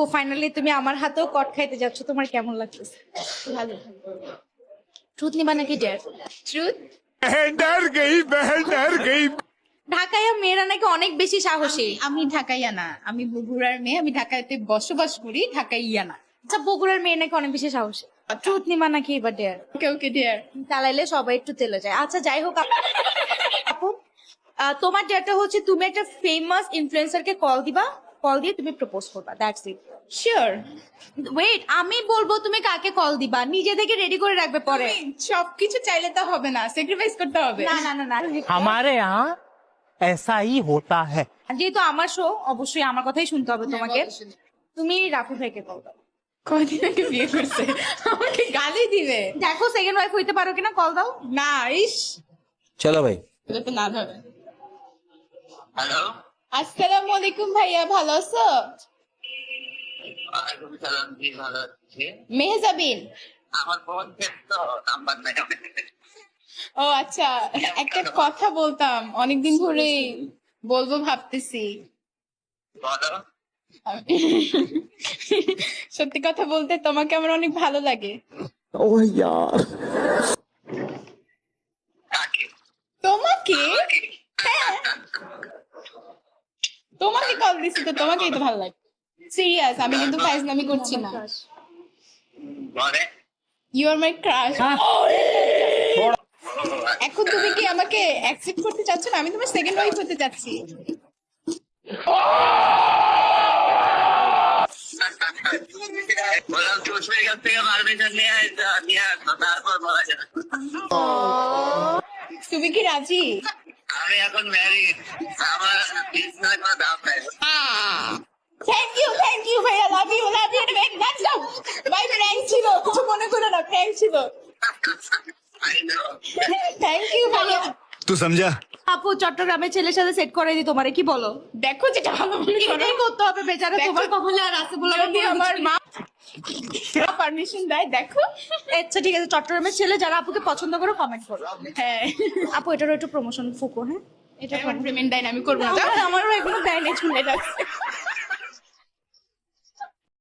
ও finally তুমি আমার হাতেও কট খাইতে যাচ্ছ, তোমার কেমন লাগতেছে? ভালো। ট্রুথ নিবা নাকি ডেয়ার? ট্রুথ। बहन डर गई। ঢাকায় মেয়েরা নাকি অনেক বেশি সাহসী। আমি ঢাকাইয়া না, আমি বগুড়ার মেয়ে, আমি ঢাকাতে বসবাস করি, ঢাকাইয়া না। আচ্ছা, বগুড়ার মেয়ে নাকি অনেক বেশি সাহসী। ট্রুথ নিবা নাকি এবার ডেয়ার? ওকে ওকে ডিয়ার। চালাইলে সবাই একটু তেলে যায়। আচ্ছা যাই হোক আপু, তোমার ডেয়ারটা হচ্ছে তুমি একটা ফেমাস ইনফ্লুয়েন্সারকে কল দিবা, কল দিয়ে তুমি প্রপোজ করবা, দ্যাটস ইট। শিওর। ওয়েট, আমি বলবো তুমি কাকে কল দিবা, নিজে থেকে রেডি করে রাখবে পরে। সবকিছু চাইলে তো হবে না, স্যাক্রিফাইস করতে হবে। না না না না, हमारे यहाँ ऐसा ही होता है। যেহেতু আমার শো, অবশ্যই আমার কথাই শুনতে হবে তোমাকে। তুমি রাফি ভাইকে কল দাও। কদিন আগে বিয়ে করছে, আমাকে গালি দিবে। দেখো সেকেন্ড ওয়াইফ হইতে পারো কিনা, কল দাও। না, ইস, चलो भाई। এটা তো না ধরে। হ্যালো, আসসালামু আলাইকুম ভাইয়া, ভালো আছো? ওয়ালাইকুম সালাম। জি, ভালো আছি। মেহজাবিন। আমার ফোন তো নাম্বার নাই। ও আচ্ছা, একটা কথা বলতাম, অনেকদিন ধরে বলবো ভাবতেছি। বলো। সত্যি কথা বলতে তোমাকে আমার অনেক ভালো লাগে। ओह यार। কাকে? তোমাকে? হ্যাঁ, তোমাকে কল দিছি তো তোমাকেই তো ভালো লাগে। সিরিয়াস, আমি কিন্তু ফাইজলামি করছি না। বলে। You are my crush. এখন তুমি কি আমাকে অ্যাকসেপ্ট করতে চাচ্ছ না? আমি তোমার সেকেন্ড ওয়াইফ হতে চাচ্ছি। বললাম সুস্মির কাছ থেকে পারমিশন নিয়ে আসো, তারপর বলা যাবে। তুমি কি রাজি? আমি এখন ম্যারিড, আমার বিজনেস কোনো দাম নাই। থ্যাংক ইউ ভাইয়া, love you let's go. Bye, prank ছিল, কিছু মনে করো না, প্র্যাঙ্ক ছিল। I know. থ্যাংক ইউ ভাইয়া। तू समझा? আপু চট্টগ্রামের ছেলের সাথে সেট করে দিই তোমারে, কি বলো? দেখো যেটা ভালো মনে করো। এটাই করতে হবে বেচারা, দেখো, তোমার কপালে আর আছে বলে যদি আমার মা পারমিশন দেয়, দেখো। আচ্ছা ঠিক আছে, চট্টগ্রামের ছেলে যারা আপুকে পছন্দ করো কমেন্ট করো। হ্যাঁ, আপু এটারও একটু প্রমোশন ফুকো, হ্যাঁ? এটা আমার পেমেন্ট দেয় না, আমি করবো না। আমারও এখনো দেয় নাই, শুনে রাখছে।